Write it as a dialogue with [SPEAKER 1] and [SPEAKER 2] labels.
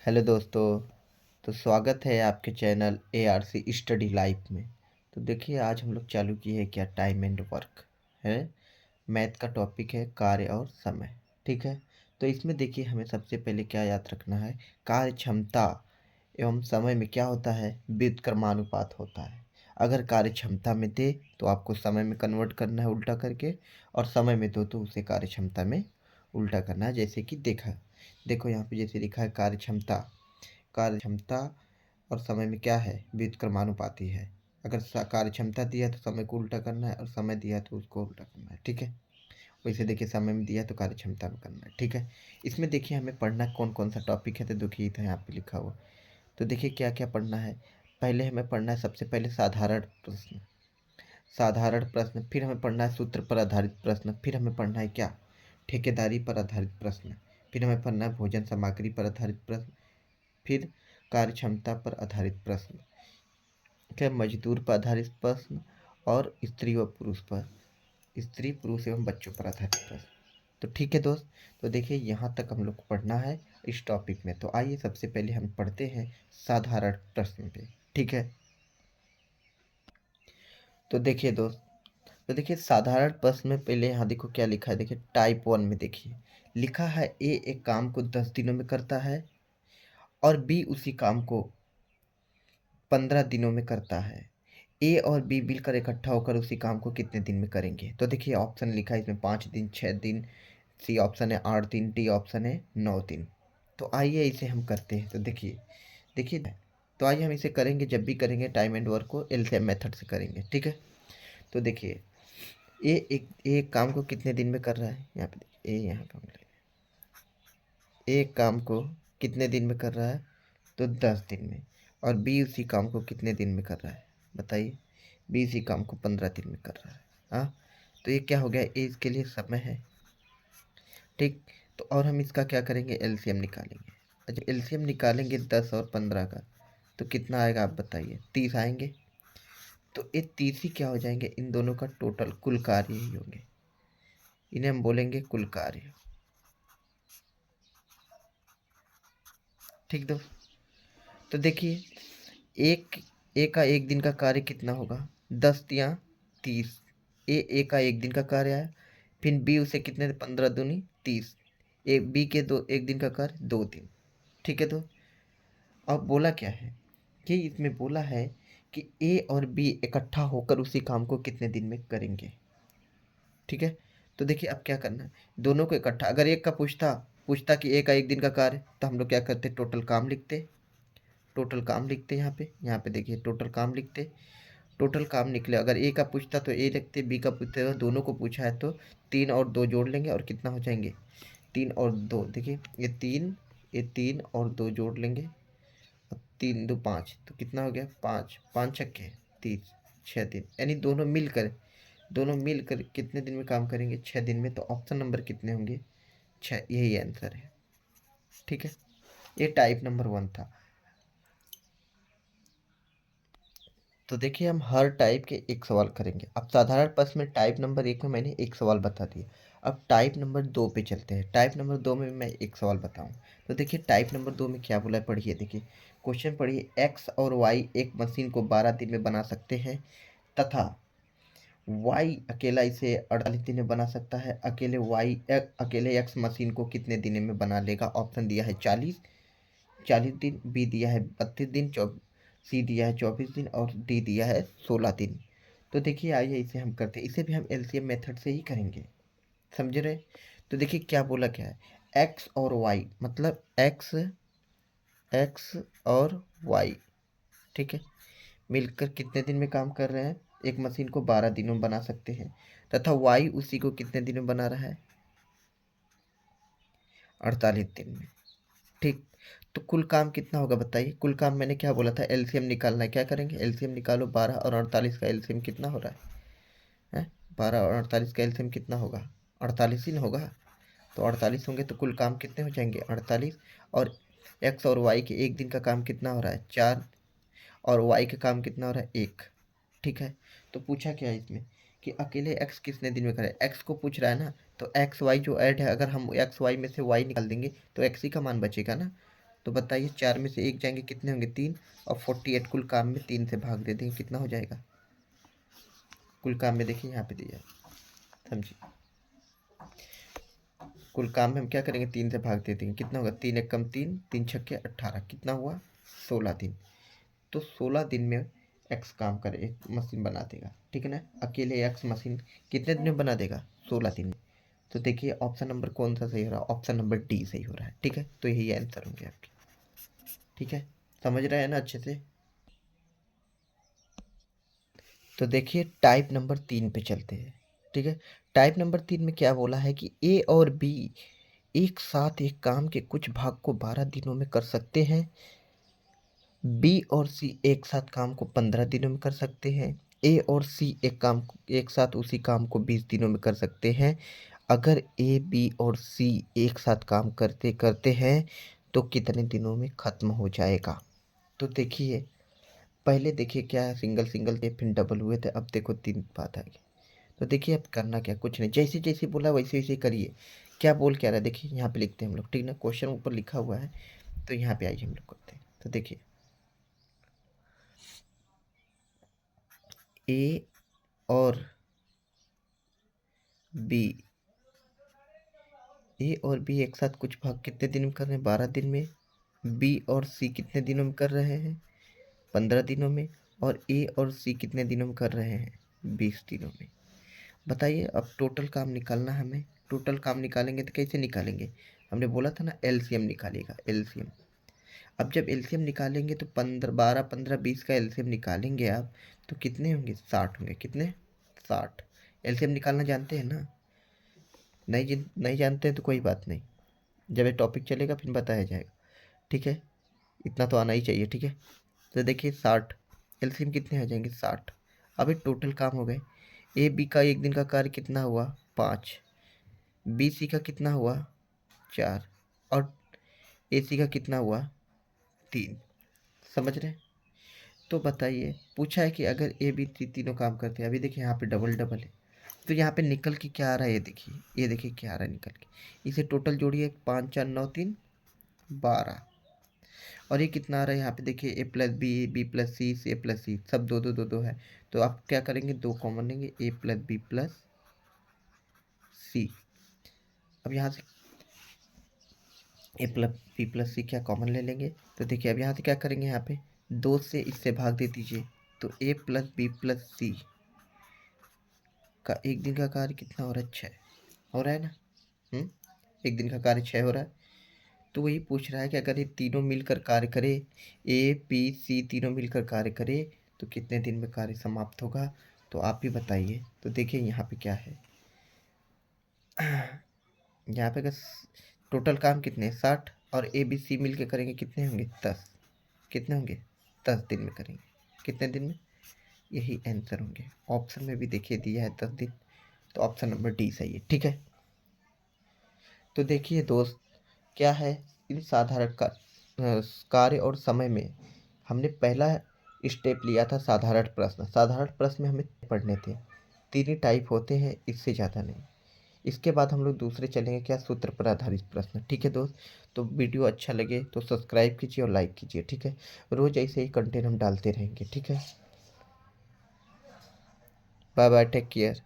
[SPEAKER 1] Hello दोस्तों। तो स्वागत है आपके चैनल ARC स्टडी लाइफ में। तो देखिए आज हम लोग चालू किए हैं क्या टाइम एंड वर्क है। मैथ का टॉपिक है कार्य और समय। ठीक है। तो इसमें देखिए हमें सबसे पहले क्या याद रखना है, कार्य क्षमता एवं समय में क्या होता है, व्युत्क्रमानुपात होता है। अगर कार्य क्षमता में दे तो आपको समय में कन्वर्ट करना है उल्टा करके, और समय में दो तो उसे कार्य क्षमता में उल्टा करना है। जैसे कि देखो यहाँ पे जैसे लिखा है कार्य क्षमता, कार्य क्षमता और समय में क्या है, व्युत्क्रमानुपाती है। अगर कार्य क्षमता दिया तो समय को उल्टा करना है, और समय दिया तो उसको उल्टा करना है। ठीक है। वैसे देखिए समय में दिया तो कार्य क्षमता में करना है। ठीक है। इसमें देखिए हमें पढ़ना कौन कौन सा टॉपिक है, तो देखिए था यहाँ पे लिखा हुआ। तो देखिए क्या क्या पढ़ना है। पहले हमें पढ़ना है सबसे पहले साधारण प्रश्न, साधारण प्रश्न। फिर हमें पढ़ना है सूत्र पर आधारित प्रश्न। फिर हमें पढ़ना है क्या, ठेकेदारी पर आधारित प्रश्न। फिर हमें पढ़ना है भोजन सामग्री पर आधारित प्रश्न। फिर कार्य क्षमता पर आधारित प्रश्न, क्या मजदूर पर आधारित प्रश्न, और स्त्री व पुरुष पर, स्त्री पुरुष एवं बच्चों पर आधारित प्रश्न। तो ठीक है दोस्त। तो देखिए यहाँ तक हम लोग को पढ़ना है इस टॉपिक में। तो आइए सबसे पहले हम पढ़ते हैं साधारण प्रश्न पे। ठीक है। तो देखिए दोस्त, तो देखिए साधारण प्रश्न में पहले यहाँ देखो क्या लिखा है। देखिए टाइप 1 में देखिए लिखा है ए एक काम को 10 दिनों में करता है और बी उसी काम को 15 दिनों में करता है। ए और बी मिलकर इकट्ठा होकर उसी काम को कितने दिन में करेंगे। तो देखिए ऑप्शन लिखा है इसमें 5 दिन, 6 दिन, सी ऑप्शन है 8 दिन, डी ऑप्शन है 9 दिन। तो आइए इसे हम करते हैं। तो देखिए देखिए तो आइए हम इसे करेंगे, जब भी करेंगे टाइम एंड वर्क को एलसीएम मेथड से करेंगे। ठीक है। तो देखिए एक काम को कितने दिन में कर रहा है, यहाँ पे देखिए ए यहाँ पे हम एक काम को कितने दिन में कर रहा है, तो 10 दिन में। और बी उसी काम को कितने दिन में कर रहा है बताइए, बी उसी काम को 15 दिन में कर रहा है। हाँ, तो ये क्या हो गया, ए इसके लिए समय है। ठीक। तो और हम इसका क्या करेंगे, एलसीएम निकालेंगे। अच्छा एलसीएम निकालेंगे 10 और 15 का, तो कितना आएगा आप बताइए, 30 आएंगे। तो ये 30 ही क्या हो जाएंगे, इन दोनों का टोटल कुल कार्य ही होंगे। इन्हें हम बोलेंगे कुल कार्य। ठीक दोस्त। तो देखिए एक ए का एक दिन का कार्य कितना होगा, 10 या 30। ए का एक दिन का कार्य है। फिर बी उसे कितने, 15 दूनी 30। ए बी के दो एक दिन का कार्य 2 दिन। ठीक है। तो अब बोला क्या है कि इसमें बोला है कि ए और बी इकट्ठा होकर उसी काम को कितने दिन में करेंगे। ठीक है। तो देखिए अब क्या करना है, दोनों को इकट्ठा, अगर एक का पूछता पूछता कि ए का एक दिन का कार्य, तो हम लोग क्या करते, टोटल काम लिखते। टोटल काम लिखते यहाँ पे देखिए टोटल काम लिखते। टोटल काम निकले, अगर ए का पूछता तो ए लिखते, बी का पूछते तो दोनों को पूछा है तो 3 और 2 जोड़ लेंगे और कितना हो जाएंगे, 3 और 2। देखिए ये तीन और 2 जोड़ लेंगे, और 3 2 5, तो कितना हो गया, 5 5 छक्के 30, 6 दिन। यानी दोनों मिलकर कितने दिन में काम करेंगे, 6 दिन में। तो ऑप्शन नंबर कितने होंगे, 6, यही आंसर है। ठीक है। ये टाइप नंबर 1 था। तो देखिए हम हर टाइप के एक सवाल करेंगे। अब साधारण प्रश्न में टाइप नंबर 1 में मैंने एक सवाल बता दिया। अब टाइप नंबर 2 पे चलते हैं। टाइप नंबर 2 में मैं एक सवाल बताऊं। तो देखिए टाइप नंबर 2 में क्या बोला है, पढ़िए। देखिए क्वेश्चन पढ़िए, एक्स और वाई एक मशीन को 12 दिन में बना सकते हैं, तथा वाई अकेला इसे 48 दिन में बना सकता है। अकेले एक्स मशीन को कितने दिन में बना लेगा। ऑप्शन दिया है 40 दिन, बी दिया है 32 दिन, सी दिया है 24 दिन, और डी दिया है 16 दिन। तो देखिए आइए इसे हम करते हैं। इसे भी हम एलसीएम मेथड से ही करेंगे, समझ रहे। तो देखिए क्या बोला, क्या है, एक्स और वाई, मतलब एक्स एक्स और वाई, ठीक है, मिलकर कितने दिन में काम कर रहे हैं, एक मशीन को 12 दिनों में बना सकते हैं, तथा वाई उसी को कितने दिन में बना रहा है, 48 दिन में। ठीक। तो कुल काम कितना होगा बताइए, कुल काम मैंने क्या बोला था, एलसीएम निकालना है। क्या करेंगे, एलसीएम निकालो, 12 और 48 का एलसीएम कितना हो रहा है, 12 और 48 का एलसीएम कितना होगा, 48 ही ना होगा। तो 48 होंगे तो कुल काम कितने हो जाएंगे, 48। और एक्स और वाई के एक दिन का काम कितना हो रहा है, 4, और वाई का काम कितना हो रहा है, 1। ठीक है। तो पूछा क्या है इसमें कि अकेले एक्स कितने दिन में करे, एक्स को पूछ रहा है ना। तो एक्स वाई जो ऐड है, अगर हम एक्स वाई में से वाई निकाल देंगे तो एक्स ही का मान बचेगा ना। तो बताइए 4 में से 1 जाएंगे, कितने होंगे? 3। और 48 कुल काम में 3 से भाग दे देंगे, कितना हो जाएगा? कुल काम में देखिए यहाँ पे दिया है, समझिए। कुल काम में हम क्या करेंगे? 3 से भाग दे देंगे, कितना होगा? 3 एक कम 3, 3 छक्के 18, कितना हुआ? 16 दिन। तो 16 दिन में एक्स काम करे, एक मशीन बना देगा, ठीक है ना। अकेले एक्स मशीन कितने दिन में बना देगा? 16 दिन में। तो देखिए ऑप्शन नंबर कौन सा सही हो रहा है? ऑप्शन नंबर डी सही हो रहा है, ठीक है। तो यही आंसर होंगे आपके, ठीक है। समझ रहे हैं ना अच्छे से? तो देखिए टाइप नंबर 3 पे चलते हैं, ठीक है। टाइप नंबर 3 में क्या बोला है कि ए और बी एक साथ एक काम के कुछ भाग को 12 दिनों में कर सकते हैं। बी और सी एक साथ काम को 15 दिनों में कर सकते हैं। ए और सी एक साथ उसी काम को 20 दिनों में कर सकते हैं। अगर ए बी और सी एक साथ काम करते करते हैं तो कितने दिनों में खत्म हो जाएगा? तो देखिए पहले देखिए क्या है, सिंगल सिंगल थे फिर डबल हुए थे, अब देखो 3 बात आ गई। तो देखिए अब करना क्या, कुछ नहीं, जैसे जैसे बोला वैसे वैसे करिए। क्या बोल क्या रहा है देखिए, यहाँ पे लिखते हैं हम लोग, ठीक ना। क्वेश्चन ऊपर लिखा हुआ है, तो यहाँ पे आइए हम लोग करते हैं। तो देखिए ए और बी, ए और बी एक साथ कुछ भाग कितने दिन में कर रहे हैं? 12 दिन में। बी और सी कितने दिनों में कर रहे हैं? 15 दिनों में। और ए और सी कितने दिनों में कर रहे हैं? 20 दिनों में। बताइए अब टोटल काम निकालना है हमें। टोटल काम निकालेंगे तो कैसे निकालेंगे? हमने बोला था ना एलसीएम निकालिएगा, एलसीएम। अब जब एलसीएम निकालेंगे तो 15 12 15 20 का एलसीएम निकालेंगे आप, तो कितने होंगे? 60 होंगे। कितने? 60। एलसीएम निकालना जानते हैं ना? नहीं जानते हैं तो कोई बात नहीं, जब ये टॉपिक चलेगा फिर बताया जाएगा, ठीक है। इतना तो आना ही चाहिए, ठीक है। तो देखिए 60, एलसीएम कितने आ जाएंगे? 60। अब ये टोटल काम हो गए। ए बी का एक दिन का कार्य कितना हुआ? 5। बी सी का कितना हुआ? 4। और ए सी का कितना हुआ? 3। समझ रहे हैं? तो बताइए पूछा है कि अगर ए बी सी तीनों काम करते हैं, अभी देखिए यहाँ पे डबल डबल है, तो यहाँ पे निकल के क्या आ रहा है? ये देखिए क्या आ रहा है निकल के, इसे टोटल जोड़िए, 5 4 9 3 12। और ये कितना आ रहा है? यहाँ पे देखिए ए प्लस बी, बी प्लस सी, ए प्लस सी, सब दो दो दो दो है। तो आप क्या करेंगे? 2 कॉमन लेंगे, ए प्लस बी प्लस सी। अब यहाँ से ए प्लस बी प्लस सी क्या कॉमन ले लेंगे? तो देखिए अब यहाँ से क्या करेंगे? यहाँ पे 2 से इससे भाग दे दीजिए, तो ए प्लस बी प्लस सी का एक दिन का कार्य कितना हो रहा है? 6 हो रहा है ना। एक दिन का कार्य 6 हो रहा है। तो वही पूछ रहा है कि अगर ये तीनों मिलकर कार्य करे, ए बी सी तीनों मिलकर कार्य करे, तो कितने दिन में कार्य समाप्त होगा? तो आप भी बताइए। तो देखिए यहाँ पे क्या है, यहाँ पे अगर टोटल काम कितने? 60। और ए बी सी मिल के करेंगे, कितने होंगे? 10। कितने होंगे? 10 दिन में करेंगे। कितने दिन में? यही आंसर होंगे। ऑप्शन में भी देखिए दिया है 10 दिन, तो ऑप्शन नंबर डी सही है, ठीक है। तो देखिए दोस्त क्या है, इन साधारण कार्य और समय में हमने पहला स्टेप लिया था साधारण प्रश्न। साधारण प्रश्न में हमें पढ़ने थे, 3 ही टाइप होते हैं, इससे ज़्यादा नहीं। इसके बाद हम लोग दूसरे चलेंगे क्या? सूत्र पर आधारित प्रश्न, ठीक है दोस्त। तो वीडियो अच्छा लगे तो सब्सक्राइब कीजिए और लाइक कीजिए, ठीक है। रोज़ ऐसे ही कंटेंट हम डालते रहेंगे, ठीक है। Bye bye, take care.